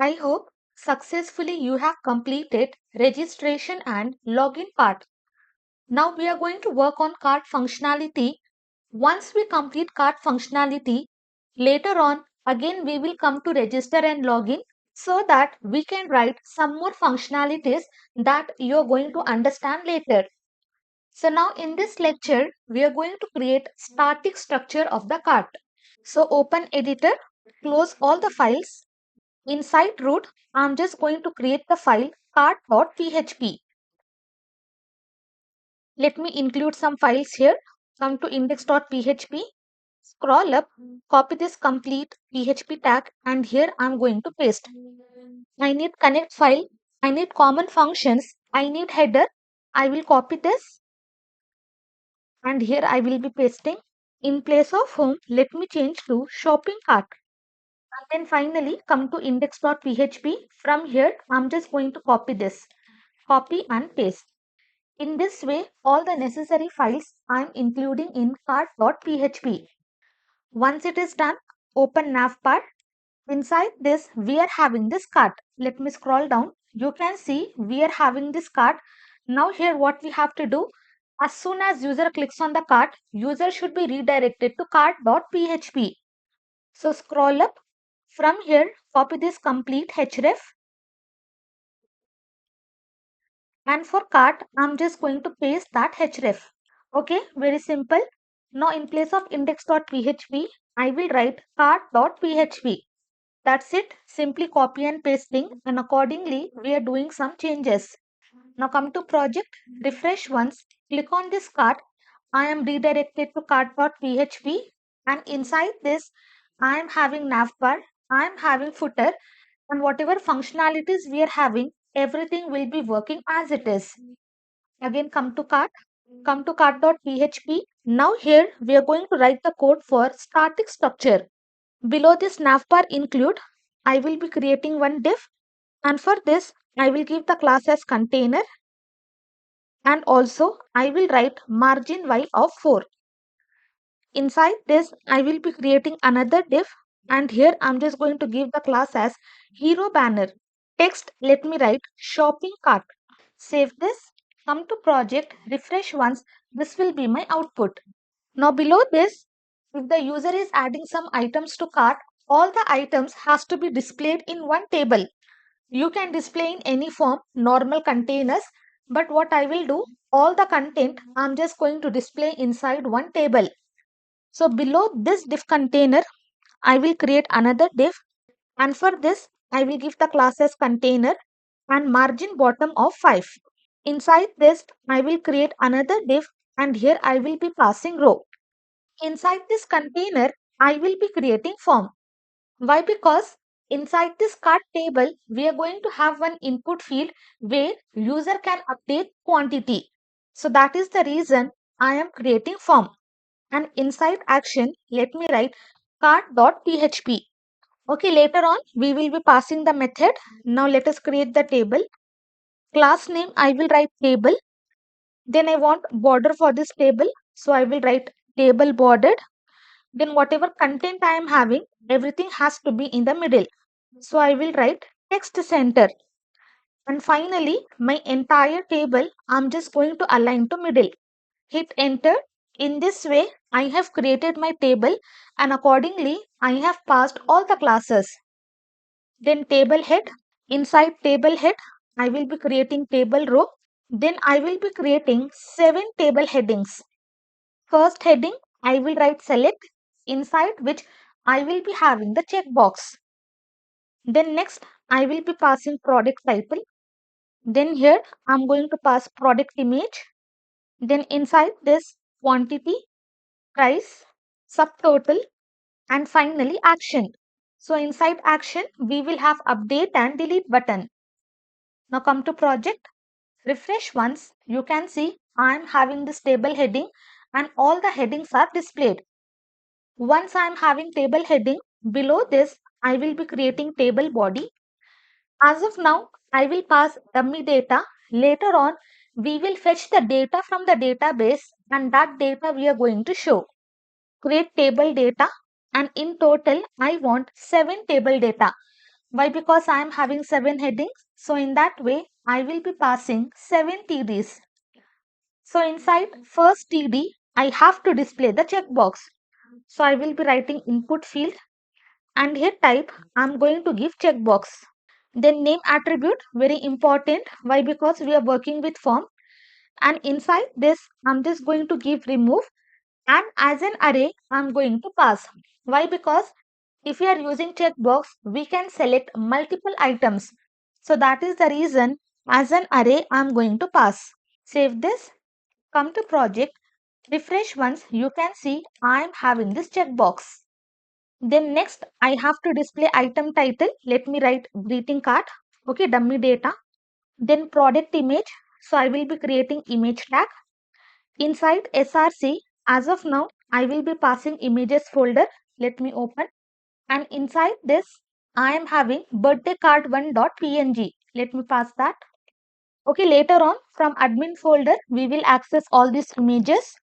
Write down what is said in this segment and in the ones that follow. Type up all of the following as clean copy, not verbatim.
I hope successfully you have completed registration and login part. Now we are going to work on card functionality. Once we complete card functionality, later on again we will come to register and login so that we can write some more functionalities that you are going to understand later. So now in this lecture, we are going to create static structure of the card. So open editor, close all the files. Inside root, I'm just going to create the file card.php. Let me include some files here. Come to index.php, scroll up, copy this complete PHP tag, and here I'm going to paste. I need connect file, I need common functions, I need header. I will copy this and here I will be pasting. In place of home, let me change to shopping cart. And then finally come to index.php. From here, I'm just going to copy this. Copy and paste. In this way, all the necessary files I'm including in cart.php. Once it is done, open navbar. Inside this, we are having this cart. Let me scroll down. You can see we are having this cart. Now here what we have to do, as soon as user clicks on the cart, user should be redirected to cart.php. So scroll up. From here, copy this complete href. And for cart, I'm just going to paste that href. Okay, very simple. Now in place of index.php, I will write cart.php. That's it. Simply copy and pasting, and accordingly we are doing some changes. Now come to project, refresh once, click on this cart. I am redirected to cart.php, and inside this I am having navbar, I am having footer, and whatever functionalities we are having, everything will be working as it is. Again come to cart.php. Now here we are going to write the code for static structure. Below this navbar include, I will be creating one div, and for this I will give the class as container, and also I will write margin y of 4. Inside this I will be creating another div, and here I'm just going to give the class as hero banner. Text, let me write shopping cart. Save this, come to project, refresh once, this will be my output. Now below this, if the user is adding some items to cart, all the items has to be displayed in one table. You can display in any form, normal containers, but what I will do, all the content I'm just going to display inside one table. So below this div container, I will create another div, and for this I will give the class as container and margin bottom of 5. Inside this, I will create another div, and here I will be passing row. Inside this container, I will be creating form. Why? Because inside this cart table, we are going to have one input field where user can update quantity. So that is the reason I am creating form. And inside action, let me write cart.php. Okay, later on, we will be passing the method. Now let us create the table. Class name, I will write table. Then I want border for this table. So I will write table bordered. Then whatever content I am having, everything has to be in the middle. So I will write text center. And finally, my entire table, I'm just going to align to middle. Hit enter. In this way, I have created my table, and accordingly, I have passed all the classes. Then table head. Inside table head, I will be creating table row. Then I will be creating 7 table headings. First heading, I will write select, inside which I will be having the checkbox. Then next, I will be passing product title. Then here, I'm going to pass product image. Then inside this, quantity, price, subtotal, and finally action. So inside action, we will have update and delete button. Now come to project. Refresh once. You can see I am having this table heading and all the headings are displayed. Once I am having table heading, below this I will be creating table body. As of now, I will pass dummy data. Later on, we will fetch the data from the database, and that data we are going to show. Create table data, and in total I want 7 table data. Why? Because I am having 7 headings. So in that way, I will be passing 7 TDs. So inside first TD, I have to display the checkbox. So I will be writing input field and here type I'm going to give checkbox. Then name attribute, very important. Why? Because we are working with form. And inside this, I'm just going to give remove and as an array, I'm going to pass. Why? Because if we are using checkbox, we can select multiple items. So that is the reason as an array, I'm going to pass. Save this, come to project, refresh once, you can see I'm having this checkbox. Then next, I have to display item title. Let me write greeting card. Okay, dummy data. Then product image. So I will be creating image tag. Inside src, as of now, I will be passing images folder. Let me open. And inside this, I am having birthday card one.png. Let me pass that. Okay, later on from admin folder, we will access all these images.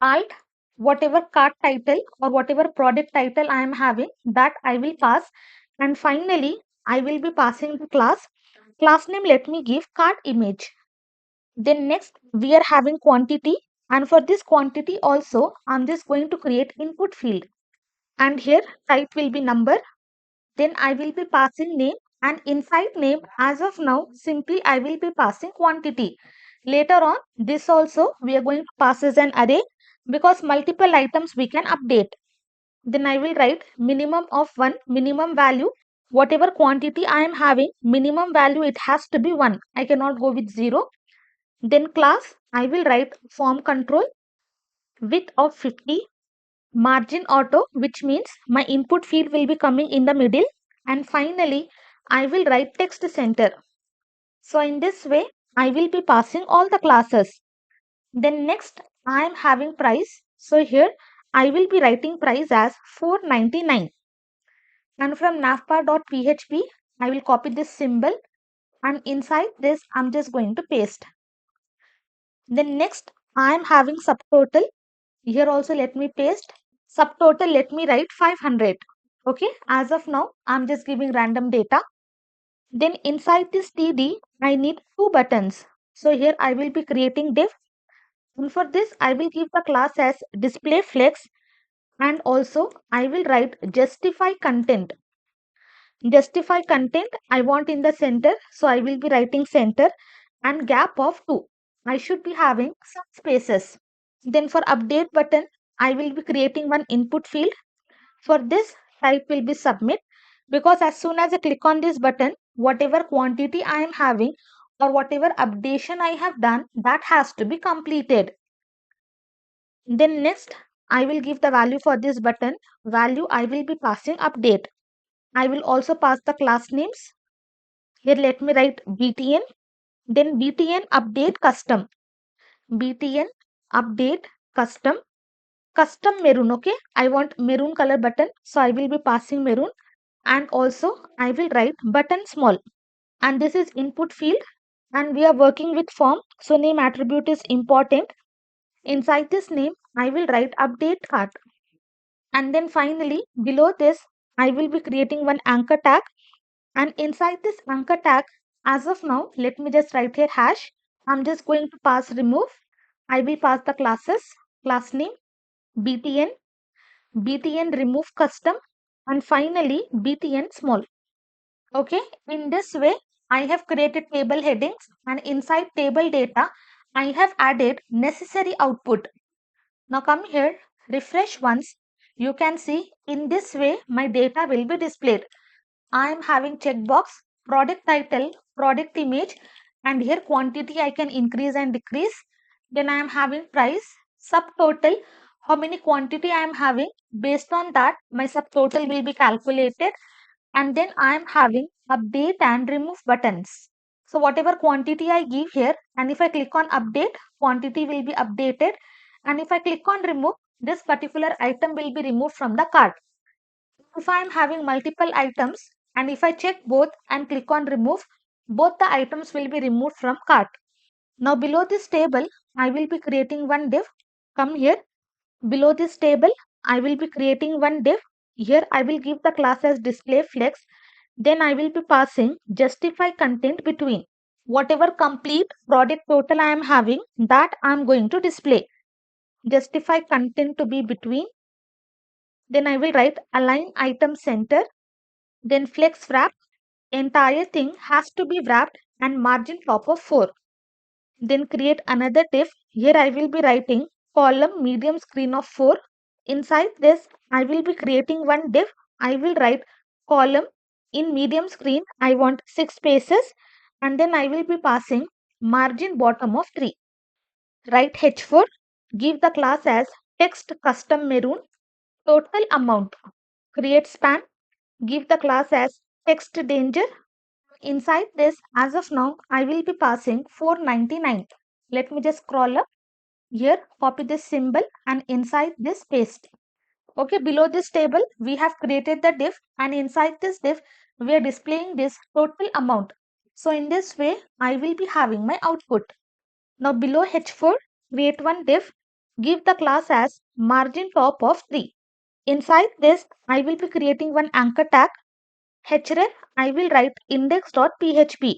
Alt, whatever card title or whatever product title I am having, that I will pass. And finally, I will be passing the class. Class name, let me give card image. Then next, we are having quantity. And for this quantity also, I'm just going to create input field. And here type will be number. Then I will be passing name and inside name as of now simply I will be passing quantity. Later on this also we are going to pass as an array because multiple items we can update. Then I will write minimum of 1 minimum value whatever quantity I am having minimum value it has to be 1. I cannot go with 0. Then class I will write form control width of 50 margin auto which means my input field will be coming in the middle and finally I will write text center. So in this way I will be passing all the classes. Then next I am having price. So here I will be writing price as 499 and from navbar.php I will copy this symbol and inside this I'm just going to paste. Then next I am having subtotal. Here also let me paste. Subtotal, let me write 500. Okay, as of now, I'm just giving random data. Then inside this TD, I need two buttons. So here I will be creating div. And for this, I will give the class as display flex. And also, I will write justify content. Justify content, I want in the center. So I will be writing center and gap of 2. I should be having some spaces. Then for update button, I will be creating one input field. For this, type will be submit because as soon as I click on this button, whatever quantity I am having or whatever updation I have done, that has to be completed. Then next, I will give the value for this button. Value I will be passing update. I will also pass the class names. Here let me write btn. Then btn update custom. btn update custom. Custom maroon. Okay, I want maroon color button. So I will be passing maroon. And also I will write button small and this is input field and we are working with form so name attribute is important. Inside this name I will write update cart and then finally below this I will be creating one anchor tag and inside this anchor tag as of now let me just write here hash. I'm just going to pass remove. I will pass the classes class name btn btn remove custom and finally btn small. Okay, in this way, I have created table headings and inside table data, I have added necessary output. Now come here, refresh once. You can see in this way, my data will be displayed. I am having checkbox, product title, product image, and here quantity I can increase and decrease. Then I am having price, subtotal, how many quantity I am having. Based on that, my subtotal will be calculated and then I am having update and remove buttons. So whatever quantity I give here and if I click on update, quantity will be updated and if I click on remove, this particular item will be removed from the cart. If I am having multiple items and if I check both and click on remove, both the items will be removed from cart. Now below this table, I will be creating one div. Come here. Below this table, I will be creating one div. Here I will give the class as display flex. Then I will be passing justify content between. Whatever complete product total I am having, that I am going to display. Justify content to be between. Then I will write align item center. Then flex wrap. Entire thing has to be wrapped and margin top of 4. Then create another div. Here I will be writing column medium screen of 4. Inside this, I will be creating one div. I will write column in medium screen. I want 6 spaces, and then I will be passing margin bottom of 3. Write H4. Give the class as text custom maroon. Total amount. Create span. Give the class as text danger. Inside this, as of now, I will be passing 499. Let me just scroll up here, copy this symbol and inside this paste. Okay, below this table, we have created the div and inside this div, we are displaying this total amount. So in this way, I will be having my output. Now below H4, create one div, give the class as margin top of 3. Inside this, I will be creating one anchor tag href, I will write index.php.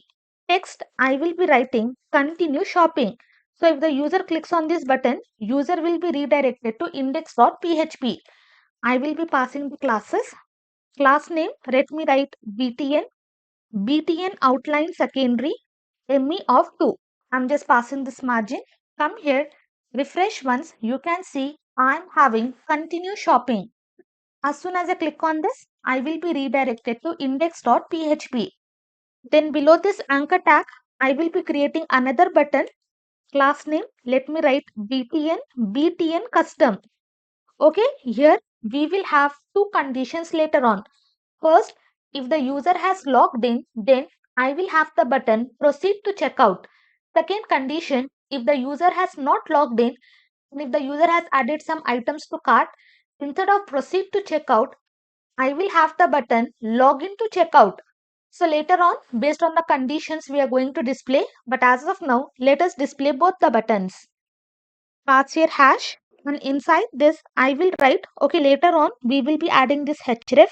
Text, I will be writing continue shopping. So if the user clicks on this button, user will be redirected to index.php. I will be passing the classes. Class name, let me write btn, btn outline secondary, me of 2. I'm just passing this margin. Come here, refresh once, you can see I'm having continue shopping. As soon as I click on this, I will be redirected to index.php. Then below this anchor tag, I will be creating another button. Class name, let me write btn custom. Okay, here we will have two conditions later on. First, if the user has logged in, then I will have the button proceed to checkout. Second condition, if the user has not logged in, and if the user has added some items to cart, instead of proceed to checkout, I will have the button login to checkout. So later on, based on the conditions we are going to display, but as of now, let us display both the buttons. Pass here hash and inside this I will write, okay, later on we will be adding this href.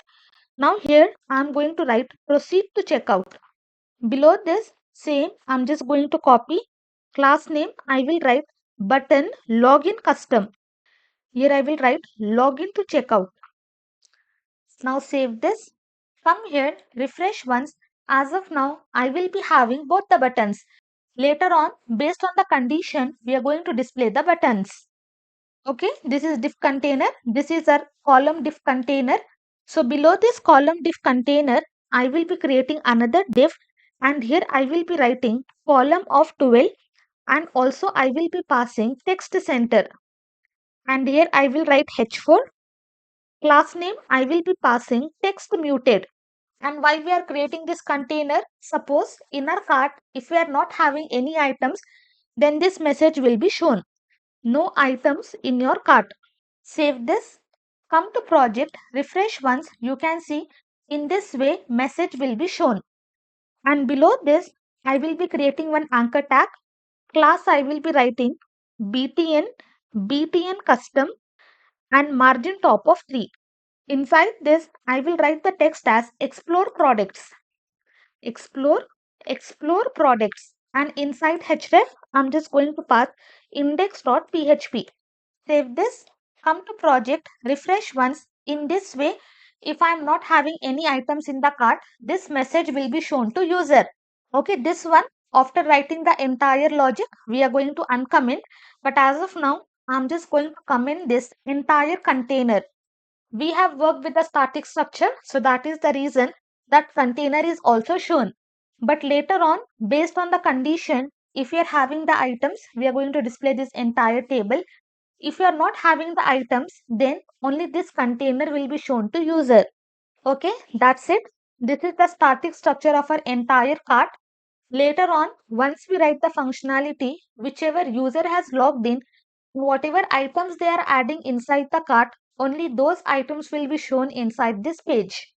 Now here I am going to write proceed to checkout. Below this same, I am just going to copy class name. I will write button login custom. Here I will write login to checkout. Now save this. Come here, refresh once. As of now, I will be having both the buttons. Later on, based on the condition, we are going to display the buttons. Okay, this is div container. This is our column div container. So below this column div container, I will be creating another div and here I will be writing column of 12 and also I will be passing text center. And here I will write H4. Class name, I will be passing text muted. And while we are creating this container, suppose in our cart, if we are not having any items, then this message will be shown. No items in your cart. Save this. Come to project, refresh once, you can see in this way message will be shown. And below this, I will be creating one anchor tag. Class I will be writing btn, btn custom and margin top of 3. Inside this, I will write the text as explore products. Explore, explore products. And inside href, I'm just going to pass index.php. Save this, come to project, refresh once. In this way, if I'm not having any items in the cart, this message will be shown to user. Okay, this one, after writing the entire logic, we are going to uncomment. But as of now, I'm just going to comment this entire container. We have worked with the static structure, so that is the reason that container is also shown. But later on, based on the condition, if we are having the items, we are going to display this entire table. If you are not having the items, then only this container will be shown to user. Okay, that's it. This is the static structure of our entire cart. Later on, once we write the functionality, whichever user has logged in, whatever items they are adding inside the cart, only those items will be shown inside this page.